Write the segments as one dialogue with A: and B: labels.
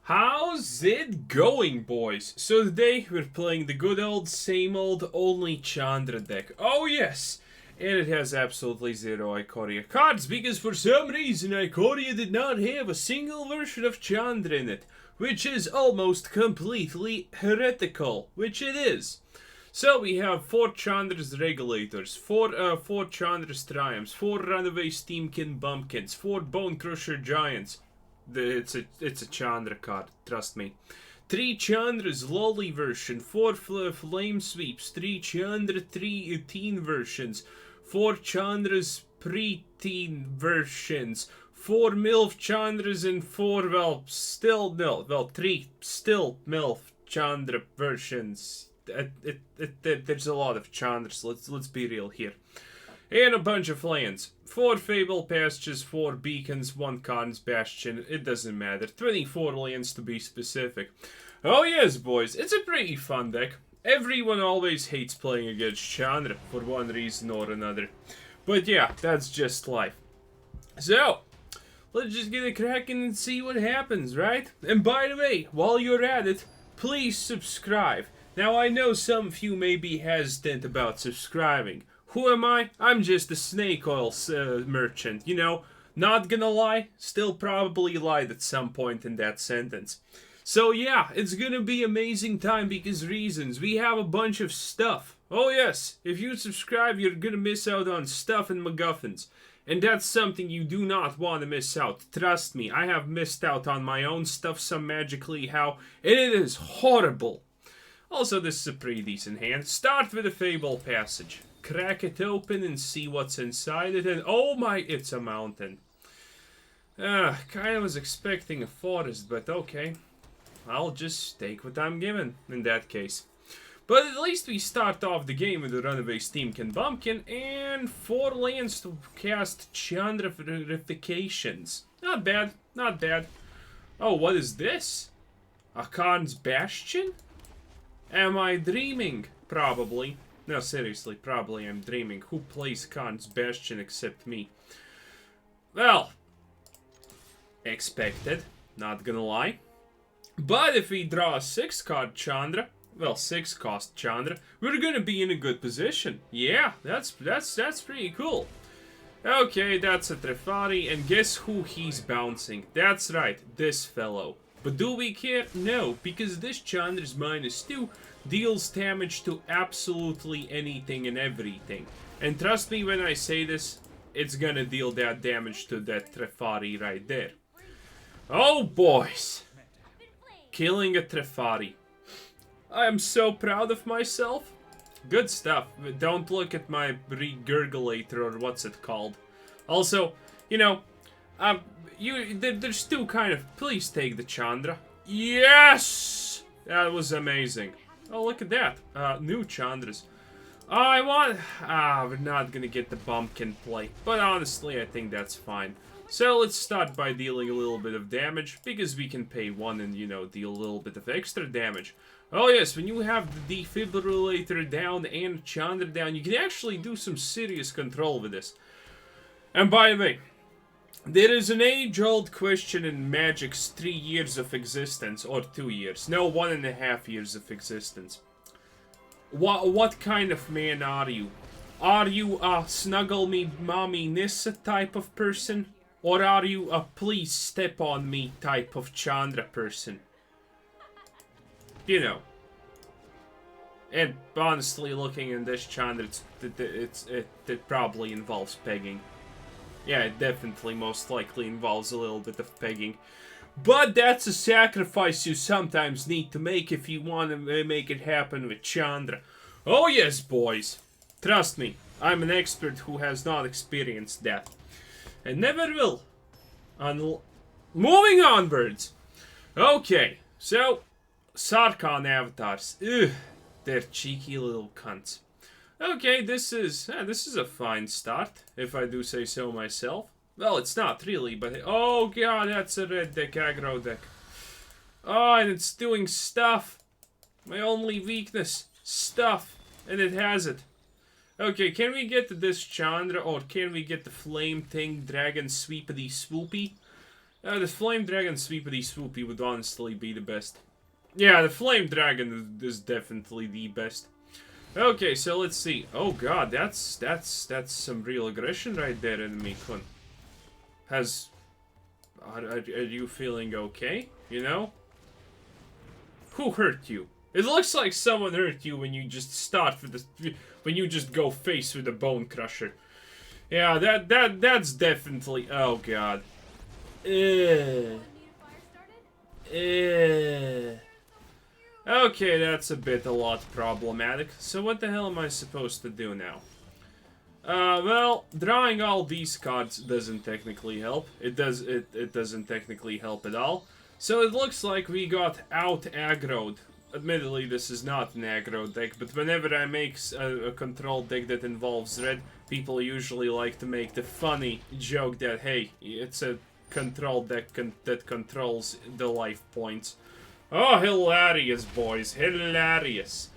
A: How's it going, boys? So today we're playing the good old same old only Chandra deck. Oh yes! And it has absolutely zero Ikoria cards because for some reason Ikoria did not have a single version of Chandra in it. Which is almost completely heretical, which it is. So we have 4 Chandra's Regulators, 4 Chandra's Triumphs, 4 Runaway Steam-Kin Bumpkins, 4 Bonecrusher Giants. It's a Chandra card, trust me. 3 Chandra's Lolly version, 4 Flame Sweeps, 3 Chandra teen versions, 4 Chandra's pre-teen versions, 4 MILF Chandras and 4, 3 still MILF Chandra versions. There's a lot of Chandras, let's be real here. And a bunch of lands. 4 Fabled Passages, 4 Beacons, 1 Karn's Bastion, it doesn't matter. 24 lands to be specific. Oh yes, boys, it's a pretty fun deck. Everyone always hates playing against Chandra for one reason or another. But yeah, that's just life. So, let's just get a cracking and see what happens, right? And by the way, while you're at it, please subscribe. Now I know some of you may be hesitant about subscribing. Who am I? I'm just a snake oil merchant, you know. Not gonna lie, still probably lied at some point in that sentence. So yeah, it's gonna be amazing time because reasons. We have a bunch of stuff. Oh yes, if you subscribe, you're gonna miss out on stuff and MacGuffins. And that's something you do not want to miss out. Trust me, I have missed out on my own stuff some magically how, and it is horrible. Also, this is a pretty decent hand. Start with a Fabled Passage. Crack it open and see what's inside it, and oh my, it's a mountain. Kinda was expecting a forest, but okay. I'll just take what I'm given, in that case. But at least we start off the game with a Runaway Steam-Kin Bumpkin, and 4 lands to cast Chandrifications. Not bad, not bad. Oh, what is this? A Karn's Bastion? Am I dreaming? Probably. No, seriously, probably I'm dreaming. Who plays Karn's Bastion except me? Well, expected, not gonna lie. But if we draw a 6-card Chandra, well, 6-cost Chandra, we're gonna be in a good position. Yeah, that's pretty cool. Okay, that's a Trefari, and guess who he's bouncing? That's right, this fellow. But do we care? No, because this Chandra's -2 deals damage to absolutely anything and everything. And trust me when I say this, it's gonna deal that damage to that Trefari right there. Oh boys! Killing a Trefari. I am so proud of myself. Good stuff. Don't look at my Regulator or what's it called. Also, you know, there's 2 kind of... Please take the Chandra. Yes! That was amazing. Oh, look at that. New Chandras. Oh, we're not gonna get the Bumpkin play. But honestly, I think that's fine. So let's start by dealing a little bit of damage, because we can pay 1 and, you know, deal a little bit of extra damage. Oh yes, when you have the Defibrillator down and Chandra down, you can actually do some serious control with this. And by the way, there is an age-old question in Magic's 3 years of existence, or 2 years, no, 1.5 years of existence. What kind of man are you? Are you a snuggle me mommy Nissa type of person? Or are you a please step on me type of Chandra person? You know. And honestly, looking in this Chandra, it probably involves pegging. Yeah, it definitely most likely involves a little bit of pegging. But that's a sacrifice you sometimes need to make if you want to make it happen with Chandra. Oh yes, boys. Trust me, I'm an expert who has not experienced that. And never will. Moving onwards. Okay, so Sarkhan avatars. Ugh, they're cheeky little cunts. Okay, this is a fine start, if I do say so myself. Well, it's not really, but oh god, that's a red deck aggro deck. Oh, and it's doing stuff. My only weakness, stuff, and it has it. Okay, can we get this Chandra, or can we get the flame thing, dragon sweepity swoopy? The Flame Dragon Sweepity Swoopy would honestly be the best. Yeah, the Flame Dragon is definitely the best. Okay, so let's see. Oh god, that's some real aggression right there, enemy-kun. Are you feeling okay? You know? Who hurt you? It looks like someone hurt you when you just start with the when you just go face with the Bonecrusher. Yeah, that's definitely. Oh god. Okay, that's a lot problematic. So what the hell am I supposed to do now? Well, drawing all these cards doesn't technically help. It doesn't technically help at all. So it looks like we got out-aggroed. Admittedly, this is not an aggro deck, but whenever I make a control deck that involves red, people usually like to make the funny joke that, hey, it's a control deck that controls the life points. Oh, hilarious, boys. Hilarious.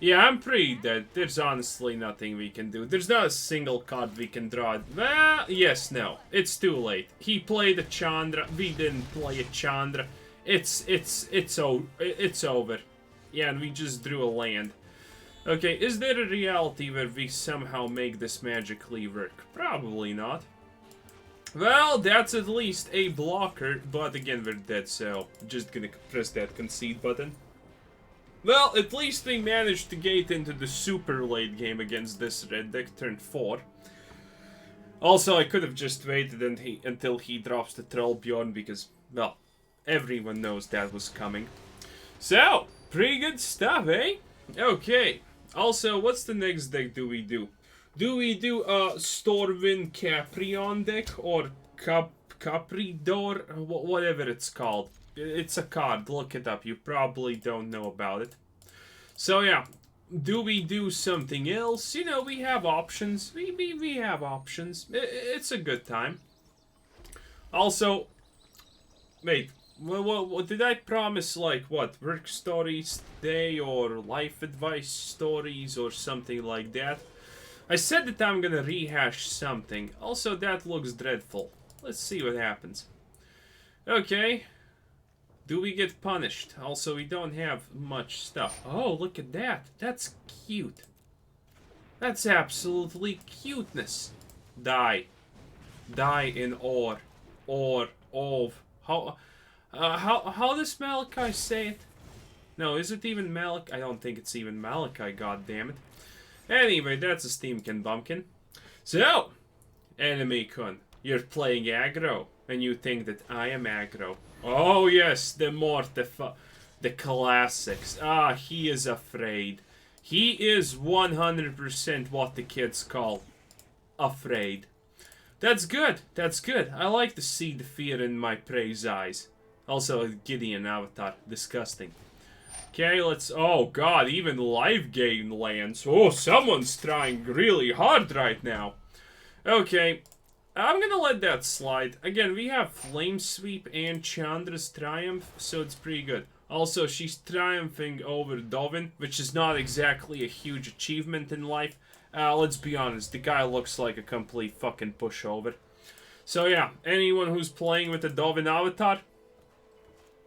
A: Yeah, I'm pretty dead. There's honestly nothing we can do. There's not a single card we can draw. Well, yes, no. It's too late. He played a Chandra. We didn't play a Chandra. It's over. Yeah, and we just drew a land. Okay, is there a reality where we somehow make this magically work? Probably not. Well, that's at least a blocker, but again, we're dead, so just gonna press that concede button. Well, at least we managed to get into the super late game against this red deck, turn 4. Also, I could have just waited until he drops the Trollbjorn, because, well, everyone knows that was coming. So, pretty good stuff, eh? Okay. Also, what's the next deck do we do? Do we do a Stormwind Caprion deck or Capridor? Whatever it's called. It's a card, look it up. You probably don't know about it. So yeah, do we do something else? You know, we have options. We have options. It's a good time. Also, wait. What did I promise, like, what? Work stories today or life advice stories or something like that? I said that I'm gonna rehash something. Also, that looks dreadful. Let's see what happens. Okay. Do we get punished? Also, we don't have much stuff. Oh, look at that. That's cute. That's absolutely cuteness. Die. Die in or. Or. Of. How does Malachi say it? No, is it even Malachi? I don't think it's even Malachi, goddammit. Anyway, that's a Steam-Kin bumpkin. So, enemy-kun, you're playing aggro, and you think that I am aggro. Oh yes, the classics. Ah, he is afraid. He is 100% what the kids call afraid. That's good, that's good. I like to see the fear in my prey's eyes. Also, a Gideon avatar. Disgusting. Okay, let's... Oh, God, even live game lands. Oh, someone's trying really hard right now. Okay, I'm gonna let that slide. Again, we have Flame Sweep and Chandra's Triumph, so it's pretty good. Also, she's triumphing over Dovin, which is not exactly a huge achievement in life. Let's be honest, the guy looks like a complete fucking pushover. So yeah, anyone who's playing with the Dovin avatar,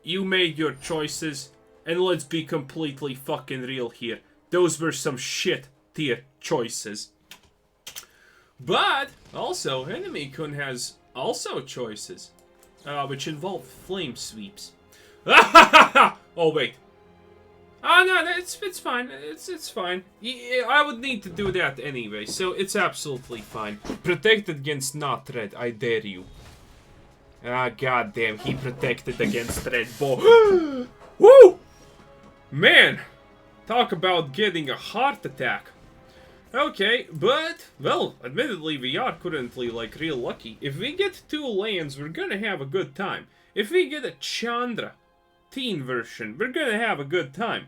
A: you made your choices. And let's be completely fucking real here. Those were some shit tier choices. But, also, enemy-kun has also choices. Which involve flame sweeps. Oh, wait. Oh, no, it's fine. It's fine. I would need to do that anyway, so it's absolutely fine. Protect against not red, I dare you. Ah, goddamn, he protected against red ball. Woo! Man, talk about getting a heart attack. Okay, but, well, admittedly, we are currently, like, real lucky. If we get 2 lands, we're gonna have a good time. If we get a Chandra teen version, we're gonna have a good time.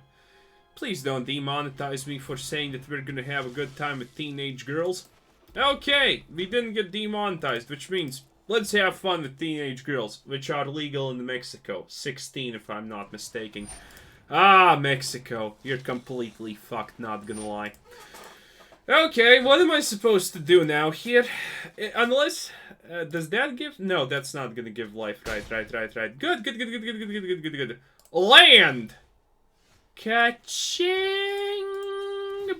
A: Please don't demonetize me for saying that we're gonna have a good time with teenage girls. Okay, we didn't get demonetized, which means let's have fun with teenage girls, which are legal in Mexico. 16, if I'm not mistaken. Ah, Mexico. You're completely fucked, not gonna lie. Okay, what am I supposed to do now here? Unless... does that give... No, that's not gonna give life. Right. Good. Land! Ka-ching,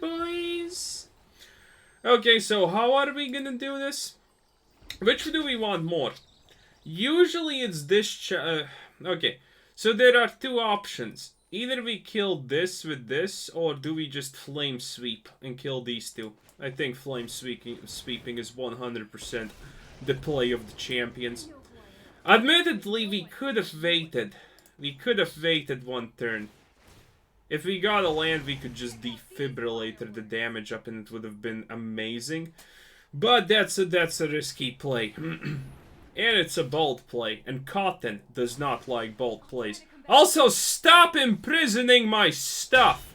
A: boys. Okay, so how are we gonna do this? Which do we want more? Usually it's this okay, so there are two options. Either we kill this with this, or do we just flame sweep and kill these two? I think flame sweeping is 100% the play of the champions. Admittedly, we could have waited. We could have waited one turn. If we got a land, we could just defibrillator the damage up and it would have been amazing. But that's a risky play. And it's a bold play, and Cotton does not like bold plays. Also, stop imprisoning my stuff!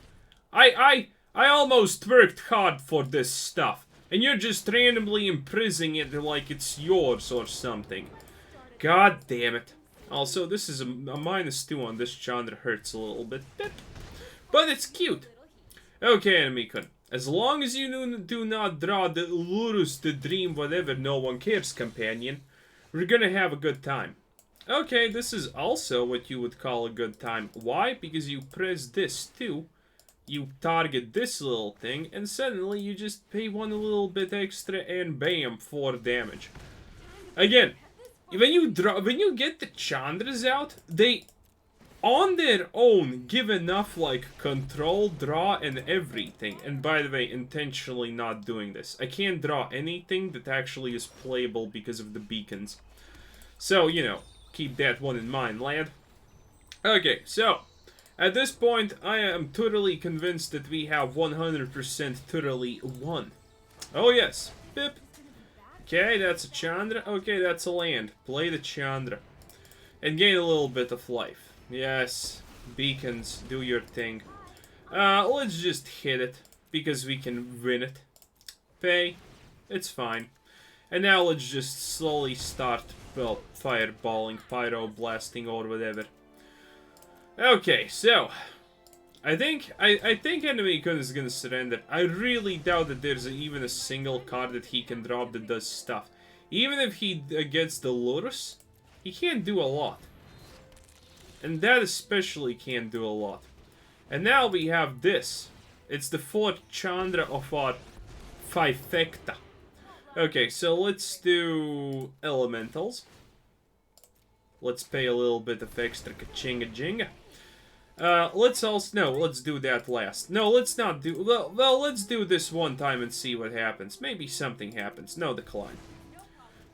A: I almost worked hard for this stuff, and you're just randomly imprisoning it like it's yours or something. God damn it. Also, this is a -2 on this Chandra, hurts a little bit. But it's cute. Okay, Enemy-kun. As long as you do not draw the Lurus, the Dream, whatever, no one cares, companion, we're gonna have a good time. Okay, this is also what you would call a good time. Why? Because you press this too, you target this little thing, and suddenly you just pay one little bit extra and bam, 4 damage. Again, when you get the Chandras out, they on their own give enough like control, draw, and everything. And by the way, intentionally not doing this. I can't draw anything that actually is playable because of the beacons. So, you know, keep that one in mind, lad. Okay, so at this point, I am totally convinced that we have 100% totally won. Oh yes, Pip. Okay, that's a Chandra. Okay, that's a land. Play the Chandra. And gain a little bit of life. Yes, beacons, do your thing. Let's just hit it, because we can win it. Pay, it's fine. And now let's just slowly start, well, fireballing, pyroblasting, or whatever. Okay, so I think Enemy-kun is gonna surrender. I really doubt that there's even a single card that he can drop that does stuff. Even if he gets the Lotus, he can't do a lot. And that especially can't do a lot. And now we have this. It's the 4th Chandra of our Fifecta. Okay, so let's do Elementals. Let's pay a little bit of extra ka-chinga-jinga. Let's also... No, let's do that last. No, let's not do... Well, let's do this one time and see what happens. Maybe something happens. No decline.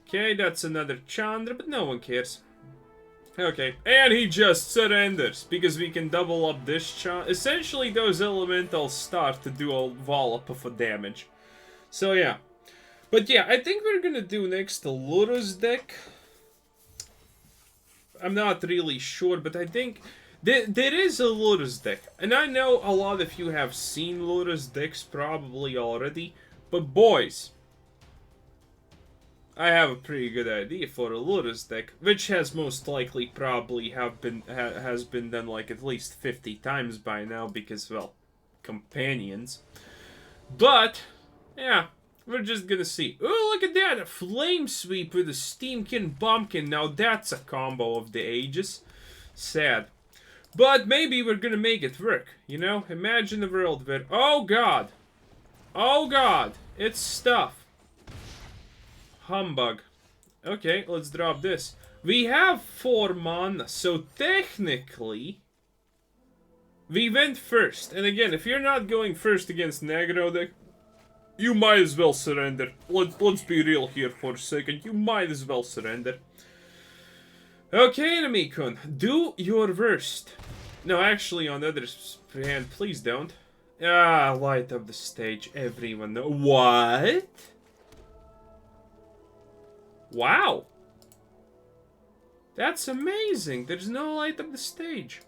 A: Okay, that's another Chandra, but no one cares. Okay, and he just surrenders, because we can double up this Chandra. Essentially, those elementals start to do a wallop of damage. So, yeah. But yeah, I think we're gonna do next the Lurus deck. I'm not really sure, but I think there is a Lurus deck. And I know a lot of you have seen Lurus decks probably already, but boys, I have a pretty good idea for a Lurus deck, which has most likely probably has been done like at least 50 times by now because, well, companions. But yeah, we're just gonna see. Oh, look at that! A Flame Sweep with a Steam-Kin Bumpkin. Now that's a combo of the ages. Sad. But maybe we're gonna make it work, you know? Imagine a world where... Oh god! Oh god! It's stuff. Humbug. Okay, let's drop this. We have 4 mana, so technically we went first. And again, if you're not going first against Negro deck, you might as well surrender. Let's be real here for a second. You might as well surrender. Okay, Enemy-kun, do your worst. No, actually, on the other hand, please don't. Ah, light up the stage, everyone. What? Wow. That's amazing. There's no light up the stage.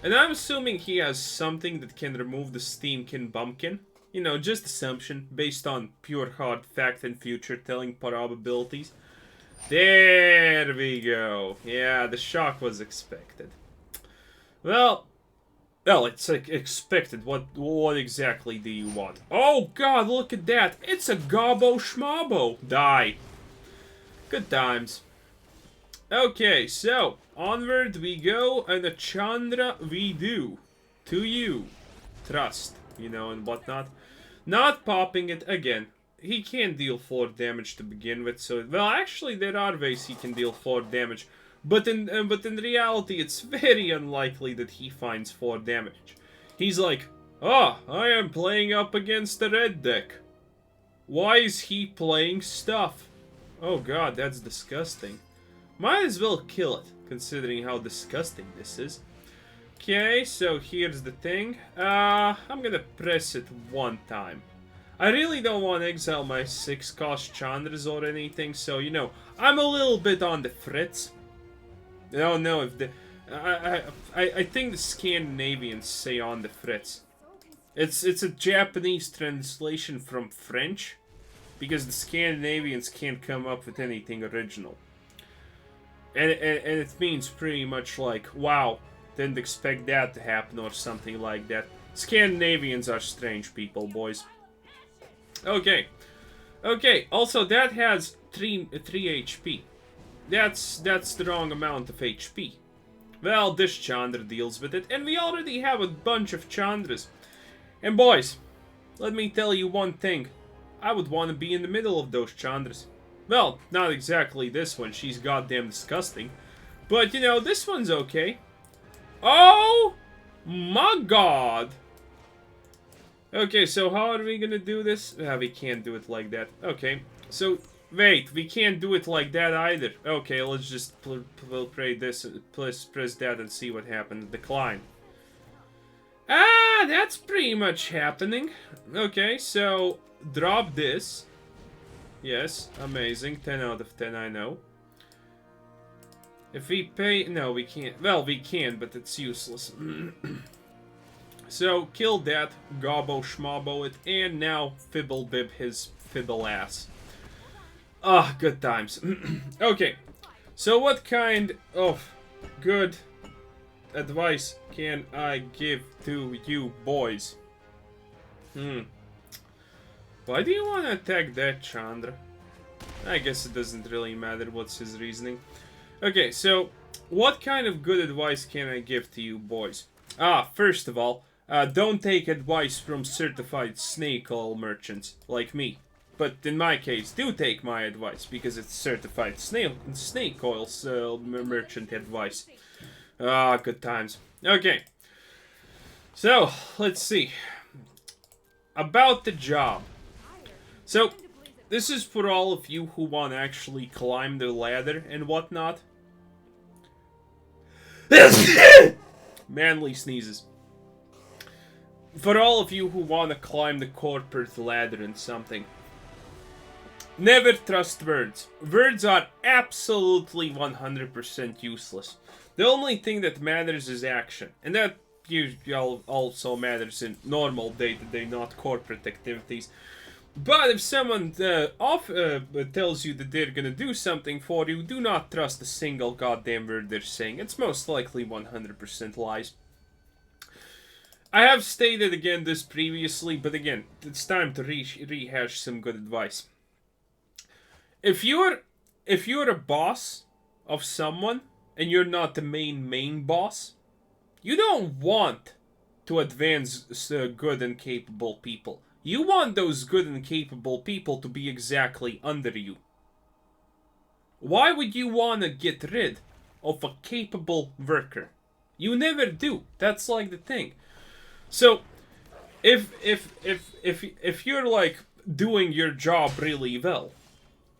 A: And I'm assuming he has something that can remove the Steam-Kin Bumpkin. You know, just assumption, based on pure hard fact and future-telling probabilities. There we go. Yeah, the shock was expected. Well, Well, it's like expected. What exactly do you want? Oh god, look at that! It's a gobbo schmobbo! Die! Good times. Okay, so onward we go, and a Chandra we do. To you. Trust, you know, and whatnot. Not popping it again. He can't deal 4 damage to begin with, so... Well, actually, there are ways he can deal 4 damage. But in reality, it's very unlikely that he finds 4 damage. He's like, oh, I am playing up against the red deck. Why is he playing stuff? Oh god, that's disgusting. Might as well kill it, considering how disgusting this is. Okay, so here's the thing. I'm gonna press it 1 time. I really don't want to exile my 6-cost Chandras or anything, so, you know, I'm a little bit on the fritz. I don't know if the... I think the Scandinavians say on the fritz. It's a Japanese translation from French, because the Scandinavians can't come up with anything original. And it means pretty much like, wow, didn't expect that to happen or something like that. Scandinavians are strange people, boys. Okay. Okay, also that has 3 HP. That's the wrong amount of HP. Well, this Chandra deals with it, and we already have a bunch of Chandras. And boys, let me tell you one thing. I would want to be in the middle of those Chandras. Well, not exactly this one, she's goddamn disgusting. But, you know, this one's okay. Oh my god! Okay, so how are we gonna do this? We can't do it like that. Okay, so, wait, we can't do it like that either. Okay, let's just play this, press that and see what happens. Decline. Ah, that's pretty much happening. Okay, so, drop this. Yes, amazing. 10 out of 10, I know. If we pay... No, we can't. Well, we can, but it's useless. So, kill that, gobbo schmobbo it, and now fibble bib his fibble ass. Ah, good times. Okay, so what kind of good advice can I give to you boys? Why do you want to attack that Chandra? I guess it doesn't really matter what's his reasoning. Okay, so what kind of good advice can I give to you boys? First of all, don't take advice from certified snake oil merchants like me. But in my case, do take my advice because it's certified snake oil merchant advice. Good times. Okay, so let's see. About the job. So, this is for all of you who want to actually climb the ladder and whatnot. Manly sneezes. For all of you who want to climb the corporate ladder and something. Never trust words. Words are absolutely 100% useless. The only thing that matters is action. And that also matters in normal day-to-day, not corporate activities. But if someone tells you that they're gonna do something for you, do not trust a single goddamn word they're saying. It's most likely 100% lies. I have stated again this previously, but again, it's time to rehash some good advice. If you're a boss of someone and you're not the main boss, you don't want to advance good and capable people. You want those good and capable people to be exactly under you. Why would you want to get rid of a capable worker? You never do. That's like the thing. So, if you're like doing your job really well,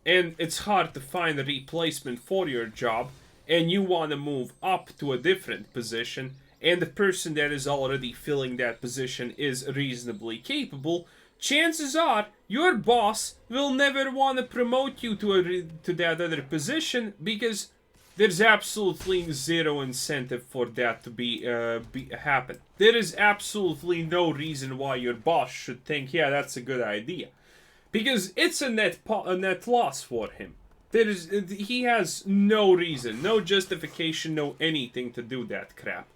A: and it's hard to find a replacement for your job, and you want to move up to a different position, and the person that is already filling that position is reasonably capable, chances are your boss will never want to promote you to that other position because there's absolutely zero incentive for that to happen. There is absolutely no reason why your boss should think, yeah, that's a good idea, because it's a net loss for him. He has no reason, no justification, no anything to do that crap.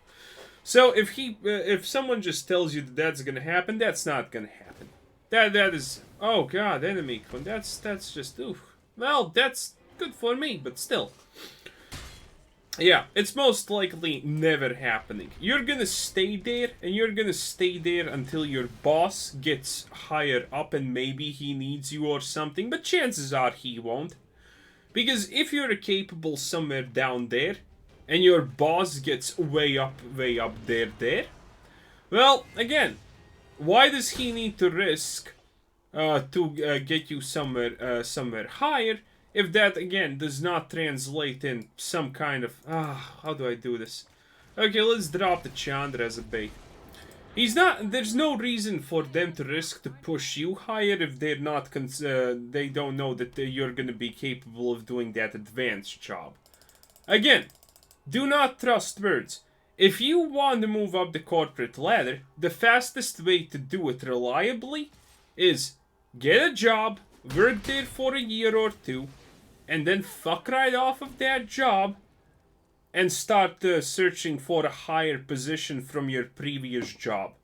A: So if someone just tells you that that's gonna happen, that's not gonna happen. That is, oh god, enemy con. That's just oof. Well, that's good for me, but still. Yeah, it's most likely never happening. You're gonna stay there, and you're gonna stay there until your boss gets higher up and maybe he needs you or something, but chances are he won't. Because if you're capable somewhere down there, and your boss gets way up there, well, again, why does he need to risk to get you somewhere higher if that, again, does not translate in some kind of... how do I do this? Okay, let's drop the Chandra as a bait. There's no reason for them to risk to push you higher if they're not, they don't know that you're gonna be capable of doing that advanced job. Again, do not trust words. If you want to move up the corporate ladder, the fastest way to do it reliably is get a job, work there for a year or two, and then fuck right off of that job and start searching for a higher position from your previous job.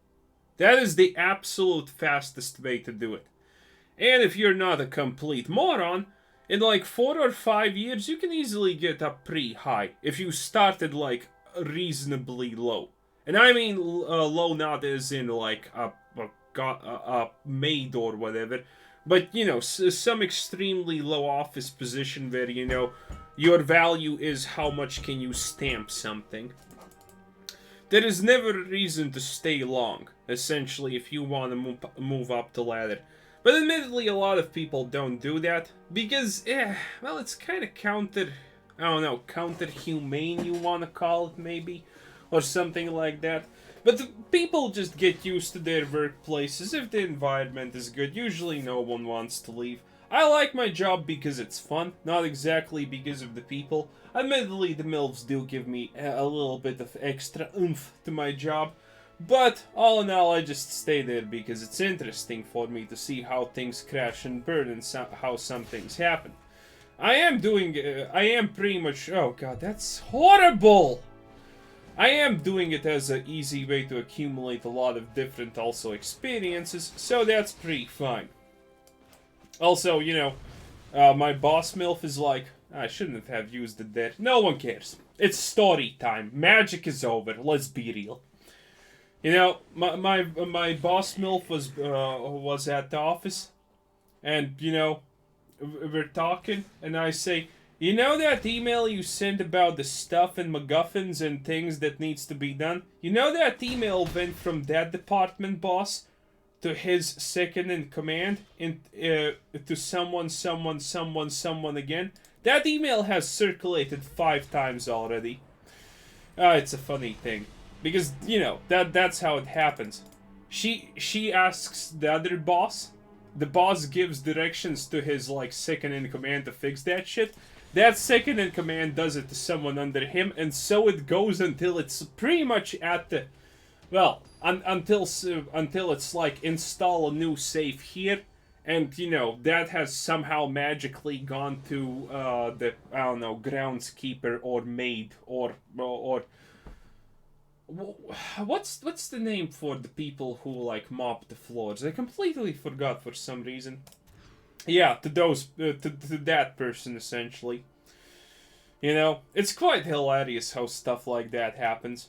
A: That is the absolute fastest way to do it. And if you're not a complete moron, in like 4 or 5 years, you can easily get up pretty high if you started like reasonably low. And I mean low not as in like a maid or whatever, but, you know, some extremely low office position where, you know, your value is how much can you stamp something. There is never a reason to stay long, essentially, if you want to move up the ladder. But admittedly, a lot of people don't do that, because, well, it's kind of counter-humane, you want to call it, maybe, or something like that. But people just get used to their workplaces. If the environment is good, usually no one wants to leave. I like my job because it's fun, not exactly because of the people. Admittedly, the MILFs do give me a little bit of extra oomph to my job. But all in all, I just stay there because it's interesting for me to see how things crash and burn and how some things happen. I am pretty much... Oh god, that's horrible! I am doing it as an easy way to accumulate a lot of different also experiences, so that's pretty fine. Also, you know, my boss MILF is like, I shouldn't have used it there. No one cares. It's story time. Magic is over. Let's be real. You know, my boss MILF was at the office, and, you know, we're talking, and I say, you know that email you sent about the stuff and MacGuffins and things that needs to be done? You know that email went from that department boss to his second in command to someone again? That email has circulated 5 times already. It's a funny thing. Because, you know, that's how it happens. She asks the other boss. The boss gives directions to his, like, second in command to fix that shit. That second in command does it to someone under him, and so it goes until it's pretty much at the... Well, until it's like, install a new save here, and, you know, that has somehow magically gone to, the, I don't know, groundskeeper or maid, or what's the name for the people who, like, mop the floors? I completely forgot for some reason. Yeah, to those, to that person, essentially. You know, it's quite hilarious how stuff like that happens.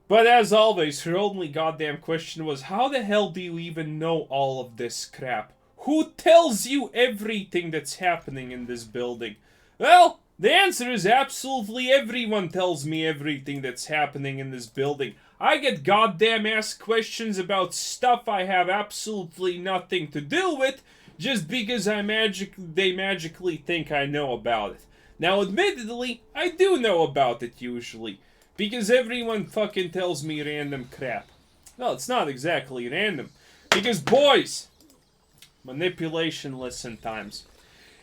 A: But as always, her only goddamn question was, how the hell do you even know all of this crap? Who tells you everything that's happening in this building? Well, the answer is absolutely everyone tells me everything that's happening in this building. I get goddamn asked questions about stuff I have absolutely nothing to do with, just because they magically think I know about it. Now, admittedly, I do know about it usually, because everyone fucking tells me random crap. Well, it's not exactly random, because boys, manipulation lesson times.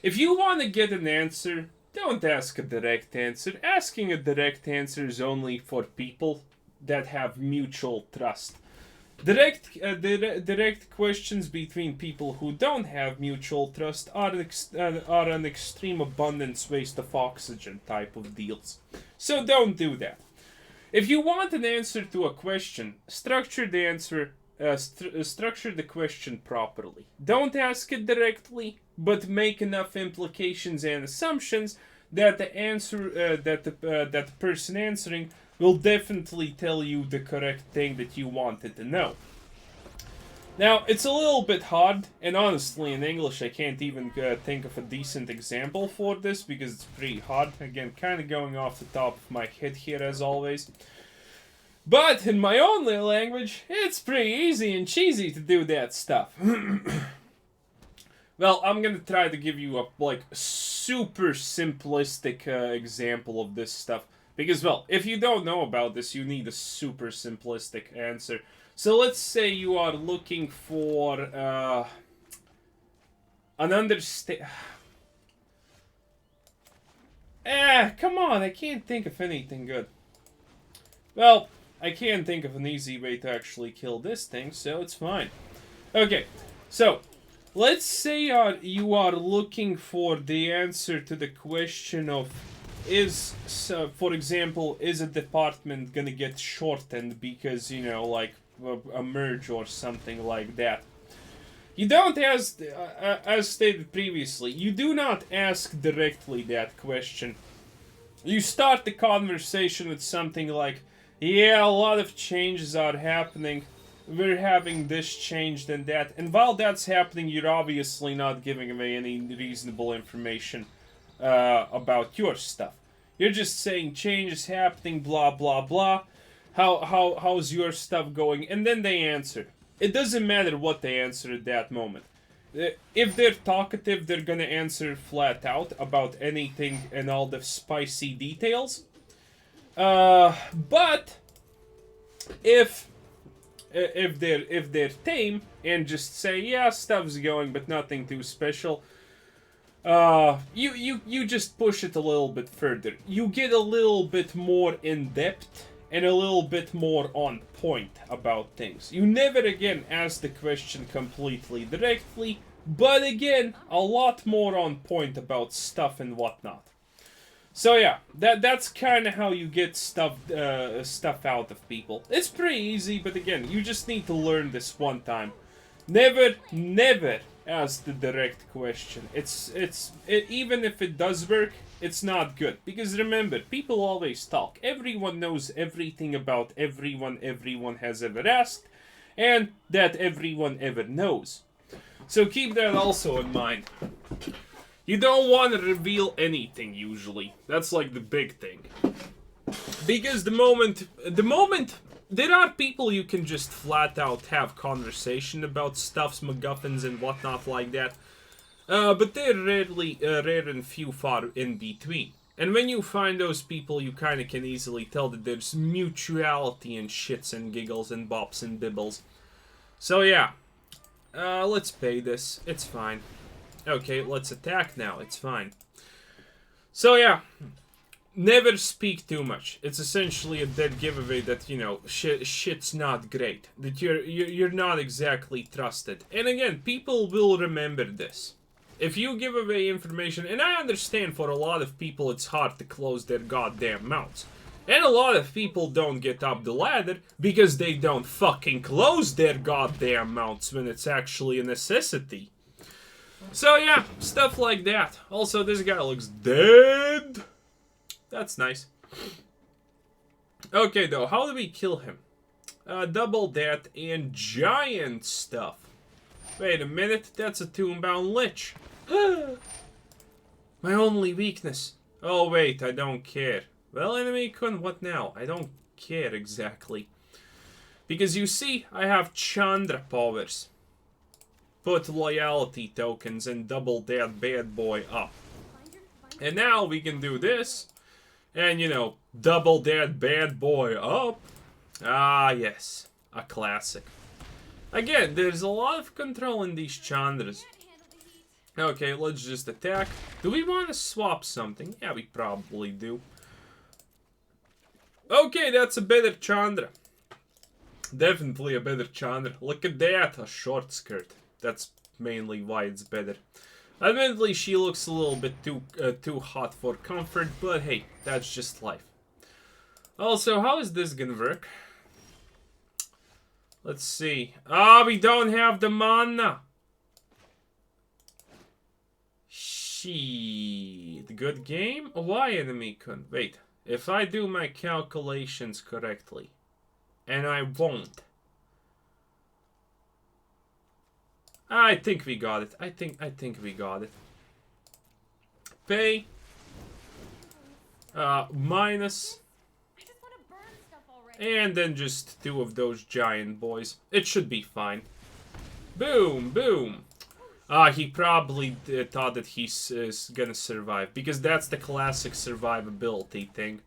A: If you want to get an answer, don't ask a direct answer. Asking a direct answer is only for people that have mutual trust. Direct questions between people who don't have mutual trust are an extreme abundance waste of oxygen type of deals. So don't do that. If you want an answer to a question, structure the answer, structure the question properly. Don't ask it directly, but make enough implications and assumptions that the answer, that the person answering will definitely tell you the correct thing that you wanted to know. Now, it's a little bit hard, and honestly, in English, I can't even think of a decent example for this, because it's pretty hard. Again, kind of going off the top of my head here, as always. But, in my own little language, it's pretty easy and cheesy to do that stuff. Well, I'm gonna try to give you a, like, super simplistic example of this stuff. Because, well, if you don't know about this, you need a super simplistic answer. So let's say you are looking for an come on, I can't think of anything good. Well, I can't think of an easy way to actually kill this thing, so it's fine. Okay, so let's say you are looking for the answer to the question of for example, is a department gonna get shortened because, you know, like, a merge or something like that. You don't ask, as stated previously, you do not ask directly that question. You start the conversation with something like, yeah, a lot of changes are happening, we're having this change and that, and while that's happening, you're obviously not giving away any reasonable information about your stuff. You're just saying change is happening, blah blah blah. How's your stuff going? And then they answer. It doesn't matter what they answer at that moment. If they're talkative, they're gonna answer flat out about anything and all the spicy details. But if they're tame and just say, yeah, stuff's going, but nothing too special, you just push it a little bit further. You get a little bit more in depth and a little bit more on point about things. You never again ask the question completely directly, but again, a lot more on point about stuff and whatnot. So yeah, that's kind of how you get stuff out of people. It's pretty easy, but again, you just need to learn this one time. Never ask the direct question. Even if it does work, it's not good. Because remember, people always talk. Everyone knows everything about everyone has ever asked, and that everyone ever knows. So keep that also in mind. You don't want to reveal anything, usually. That's like the big thing. Because the moment there are people you can just flat out have conversation about stuffs, MacGuffins, and whatnot like that. But they're rare and few far in between. And when you find those people, you kind of can easily tell that there's mutuality in shits and giggles and bops and bibbles. So yeah, let's pay this. It's fine. Okay, let's attack now. It's fine. So yeah, never speak too much. It's essentially a dead giveaway that, you know, shit's not great. That you're not exactly trusted. And again, people will remember this. If you give away information, and I understand for a lot of people it's hard to close their goddamn mouths. And a lot of people don't get up the ladder because they don't fucking close their goddamn mouths when it's actually a necessity. So yeah, stuff like that. Also, this guy looks dead. That's nice. Okay, though, how do we kill him? Double that and giant stuff. Wait a minute, that's a Toonbound Lich. My only weakness. Oh wait, I don't care. Well, enemy Kun, what now? I don't care exactly. Because you see, I have Chandra powers. Put loyalty tokens and double that bad boy up. And now we can do this. And, you know, double that bad boy up. Ah, yes. A classic. Again, there's a lot of control in these Chandras. Okay, let's just attack. Do we want to swap something? Yeah, we probably do. Okay, that's a better Chandra. Definitely a better Chandra. Look at that, a short skirt. That's mainly why it's better. Admittedly, she looks a little bit too hot for comfort, but hey, that's just life. Also, how is this gonna work? Let's see. Ah, we don't have the mana. Shit. Good game? Why enemy couldn't? Wait. If I do my calculations correctly, and I won't. I think we got it. I think we got it. Pay. Minus. And then just 2 of those giant boys. It should be fine. Boom, boom. He probably thought that he's gonna survive. Because that's the classic survivability thing.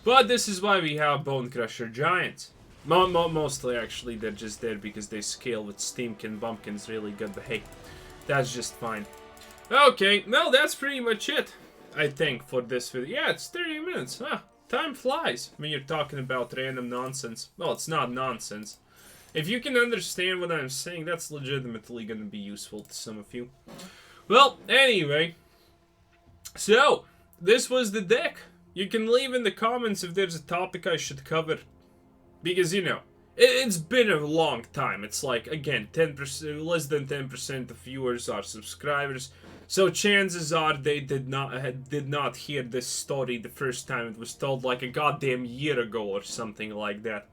A: But this is why we have Bonecrusher Giants. Mostly, actually, they're just there because they scale with Steam-Kin Bumpkins really good. But hey, that's just fine. Okay, well, that's pretty much it, I think, for this video. Yeah, it's 30 minutes. Time flies when you're talking about random nonsense. Well, it's not nonsense. If you can understand what I'm saying, that's legitimately going to be useful to some of you. Well, anyway. So, this was the deck. You can leave in the comments if there's a topic I should cover. Because, you know, it's been a long time. It's like, again, 10%, less than 10% of viewers are subscribers. So chances are they did not hear this story the first time it was told, like a goddamn year ago or something like that.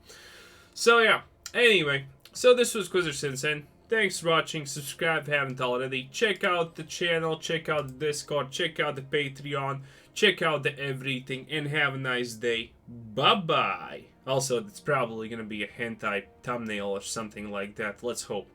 A: So yeah, anyway, so this was QuizerSensei. Thanks for watching, subscribe if you haven't already, check out the channel, check out the Discord, check out the Patreon, check out the everything, and have a nice day. Bye-bye. Also, it's probably gonna be a hentai thumbnail or something like that, let's hope.